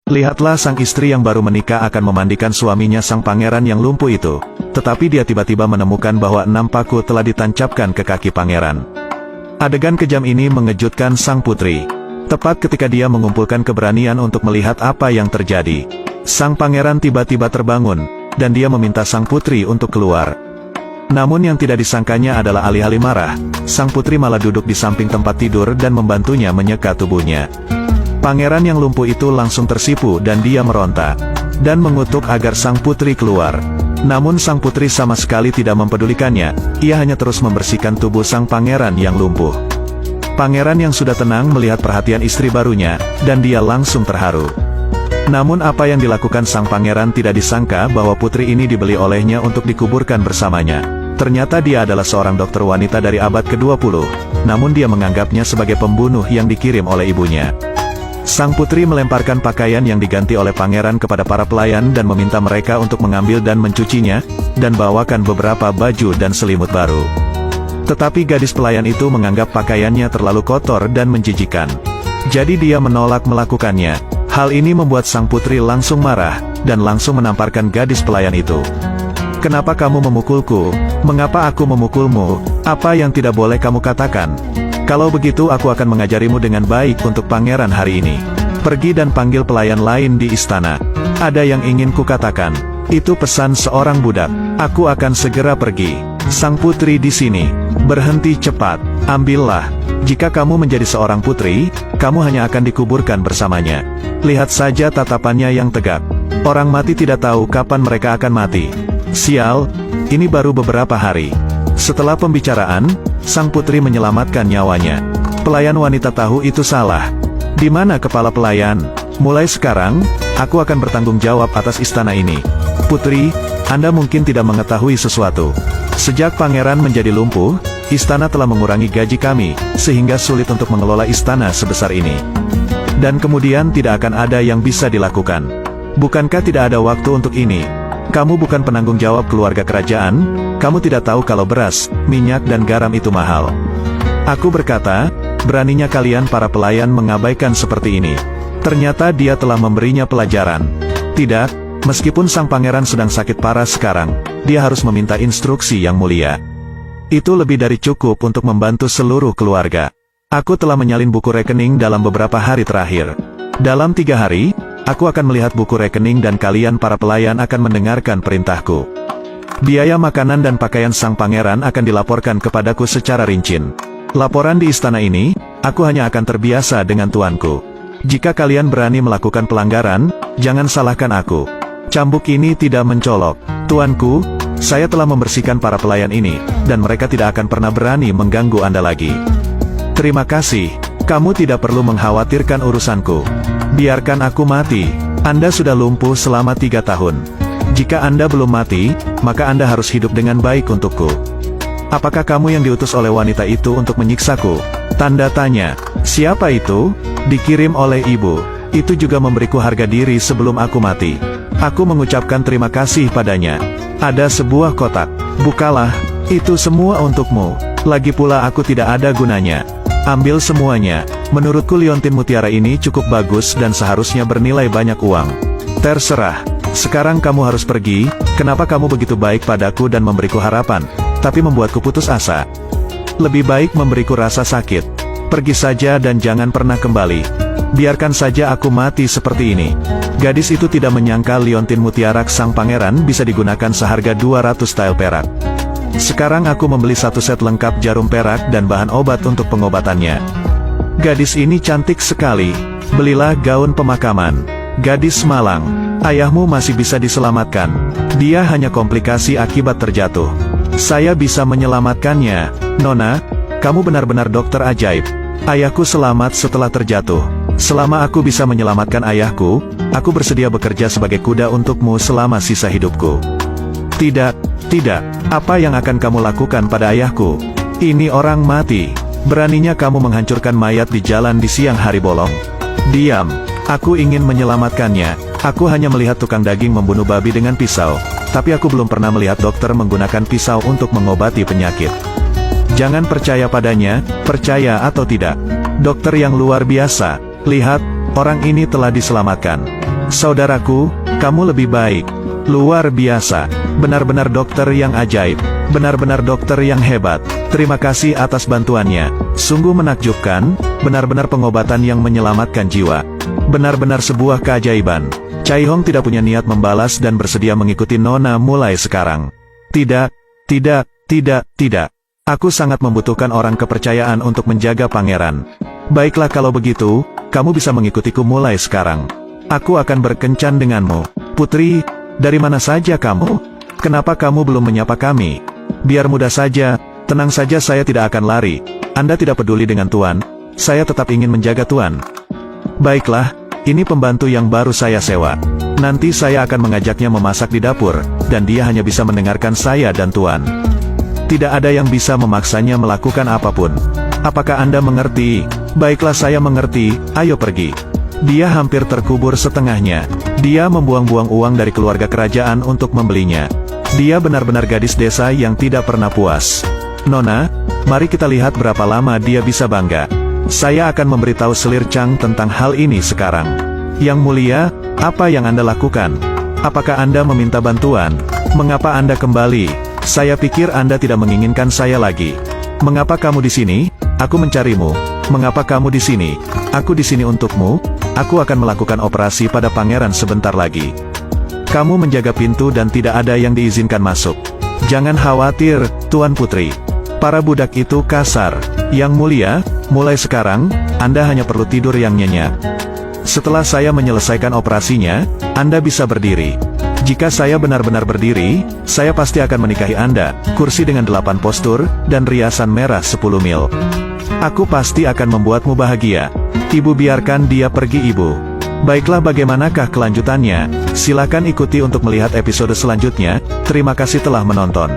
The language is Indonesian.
Lihatlah sang istri yang baru menikah akan memandikan suaminya sang pangeran yang lumpuh itu. Tetapi dia tiba-tiba menemukan bahwa 6 paku telah ditancapkan ke kaki pangeran. Adegan kejam ini mengejutkan sang putri. Tepat ketika dia mengumpulkan keberanian untuk melihat apa yang terjadi, sang pangeran tiba-tiba terbangun, dan dia meminta sang putri untuk keluar. Namun yang tidak disangkanya adalah alih-alih marah, sang putri malah duduk di samping tempat tidur dan membantunya menyeka tubuhnya. Pangeran yang lumpuh itu langsung tersipu dan dia meronta, dan mengutuk agar sang putri keluar. Namun sang putri sama sekali tidak mempedulikannya, ia hanya terus membersihkan tubuh sang pangeran yang lumpuh. Pangeran yang sudah tenang melihat perhatian istri barunya, dan dia langsung terharu. Namun apa yang dilakukan sang pangeran tidak disangka bahwa putri ini dibeli olehnya untuk dikuburkan bersamanya. Ternyata dia adalah seorang dokter wanita dari abad ke-20, namun dia menganggapnya sebagai pembunuh yang dikirim oleh ibunya. Sang putri melemparkan pakaian yang diganti oleh pangeran kepada para pelayan dan meminta mereka untuk mengambil dan mencucinya, dan bawakan beberapa baju dan selimut baru. Tetapi gadis pelayan itu menganggap pakaiannya terlalu kotor dan menjijikan. Jadi dia menolak melakukannya. Hal ini membuat sang putri langsung marah, dan langsung menamparkan gadis pelayan itu. "Kenapa kamu memukulku? Mengapa aku memukulmu? Apa yang tidak boleh kamu katakan? Kalau begitu aku akan mengajarimu dengan baik untuk pangeran hari ini. Pergi dan panggil pelayan lain di istana. Ada yang ingin kukatakan." Itu pesan seorang budak. "Aku akan segera pergi. Sang putri di sini. Berhenti cepat. Ambillah. Jika kamu menjadi seorang putri, kamu hanya akan dikuburkan bersamanya." Lihat saja tatapannya yang tegak. Orang mati tidak tahu kapan mereka akan mati. Sial, ini baru beberapa hari. Setelah pembicaraan, sang putri menyelamatkan nyawanya. Pelayan wanita tahu itu salah. Di mana kepala pelayan? Mulai sekarang, aku akan bertanggung jawab atas istana ini. Putri, Anda mungkin tidak mengetahui sesuatu. Sejak pangeran menjadi lumpuh, istana telah mengurangi gaji kami, sehingga sulit untuk mengelola istana sebesar ini. Dan kemudian tidak akan ada yang bisa dilakukan. Bukankah tidak ada waktu untuk ini? Kamu bukan penanggung jawab keluarga kerajaan, kamu tidak tahu kalau beras, minyak dan garam itu mahal. Aku berkata, beraninya kalian para pelayan mengabaikan seperti ini. Ternyata dia telah memberinya pelajaran. Tidak, meskipun sang pangeran sedang sakit parah sekarang, dia harus meminta instruksi yang mulia. Itu lebih dari cukup untuk membantu seluruh keluarga. Aku telah menyalin buku rekening dalam beberapa hari terakhir. Dalam 3 hari, aku akan melihat buku rekening dan kalian para pelayan akan mendengarkan perintahku. Biaya makanan dan pakaian sang pangeran akan dilaporkan kepadaku secara rinci. Laporan di istana ini, aku hanya akan terbiasa dengan tuanku. Jika kalian berani melakukan pelanggaran, jangan salahkan aku. Cambuk ini tidak mencolok. Tuanku, saya telah membersihkan para pelayan ini, dan mereka tidak akan pernah berani mengganggu Anda lagi. Terima kasih, kamu tidak perlu mengkhawatirkan urusanku. Biarkan aku mati. Anda sudah lumpuh selama 3 tahun. Jika Anda belum mati, maka Anda harus hidup dengan baik untukku. Apakah kamu yang diutus oleh wanita itu untuk menyiksaku? Tanda tanya. Siapa itu? Dikirim oleh ibu. Itu juga memberiku harga diri sebelum aku mati. Aku mengucapkan terima kasih padanya. Ada sebuah kotak. Bukalah, itu semua untukmu. Lagi pula aku tidak ada gunanya. Ambil semuanya. Menurutku liontin mutiara ini cukup bagus dan seharusnya bernilai banyak uang. Terserah. Sekarang kamu harus pergi. Kenapa kamu begitu baik padaku dan memberiku harapan, tapi membuatku putus asa? Lebih baik memberiku rasa sakit. Pergi saja dan jangan pernah kembali. Biarkan saja aku mati seperti ini. Gadis itu tidak menyangka liontin mutiara sang pangeran bisa digunakan seharga 200 tael perak. Sekarang aku membeli 1 set lengkap jarum perak dan bahan obat untuk pengobatannya. Gadis ini cantik sekali. Belilah gaun pemakaman. Gadis malang. Ayahmu masih bisa diselamatkan. Dia hanya komplikasi akibat terjatuh. Saya bisa menyelamatkannya. Nona, kamu benar-benar dokter ajaib. Ayahku selamat setelah terjatuh. Selama aku bisa menyelamatkan ayahku, aku bersedia bekerja sebagai kuda untukmu selama sisa hidupku. Tidak, tidak. Apa yang akan kamu lakukan pada ayahku? Ini orang mati. Beraninya kamu menghancurkan mayat di jalan di siang hari bolong. Diam. Aku ingin menyelamatkannya. Aku hanya melihat tukang daging membunuh babi dengan pisau, tapi aku belum pernah melihat dokter menggunakan pisau untuk mengobati penyakit. Jangan percaya padanya, percaya atau tidak. Dokter yang luar biasa. Lihat, orang ini telah diselamatkan. Saudaraku, kamu lebih baik. Luar biasa. Benar-benar dokter yang ajaib. Benar-benar dokter yang hebat. Terima kasih atas bantuannya. Sungguh menakjubkan, benar-benar pengobatan yang menyelamatkan jiwa. Benar-benar sebuah keajaiban. Chai Hong tidak punya niat membalas dan bersedia mengikuti Nona mulai sekarang. Tidak, tidak, tidak, tidak. Aku sangat membutuhkan orang kepercayaan untuk menjaga pangeran. Baiklah kalau begitu, kamu bisa mengikutiku mulai sekarang. Aku akan berkencan denganmu. Putri, dari mana saja kamu? Kenapa kamu belum menyapa kami? Biar mudah saja, tenang saja, saya tidak akan lari. Anda tidak peduli dengan Tuan. Saya tetap ingin menjaga Tuan. Baiklah, ini pembantu yang baru saya sewa. Nanti saya akan mengajaknya memasak di dapur, dan dia hanya bisa mendengarkan saya dan Tuan. Tidak ada yang bisa memaksanya melakukan apapun. Apakah Anda mengerti? Baiklah, saya mengerti, ayo pergi. Dia hampir terkubur setengahnya. Dia membuang-buang uang dari keluarga kerajaan untuk membelinya. Dia benar-benar gadis desa yang tidak pernah puas. Nona, mari kita lihat berapa lama dia bisa bangga. Saya akan memberitahu Selir Chang tentang hal ini sekarang. Yang mulia, apa yang Anda lakukan? Apakah Anda meminta bantuan? Mengapa Anda kembali? Saya pikir Anda tidak menginginkan saya lagi. Mengapa kamu di sini? Aku mencarimu. Mengapa kamu di sini? Aku di sini untukmu. Aku akan melakukan operasi pada pangeran sebentar lagi. Kamu menjaga pintu dan tidak ada yang diizinkan masuk. Jangan khawatir, Tuan Putri. Para budak itu kasar. Yang mulia, mulai sekarang, Anda hanya perlu tidur yang nyenyak. Setelah saya menyelesaikan operasinya, Anda bisa berdiri. Jika saya benar-benar berdiri, saya pasti akan menikahi Anda, kursi dengan 8 postur, dan riasan merah 10 mil. Aku pasti akan membuatmu bahagia. Ibu, biarkan dia pergi, Ibu. Baiklah, bagaimanakah kelanjutannya? Silakan ikuti untuk melihat episode selanjutnya. Terima kasih telah menonton.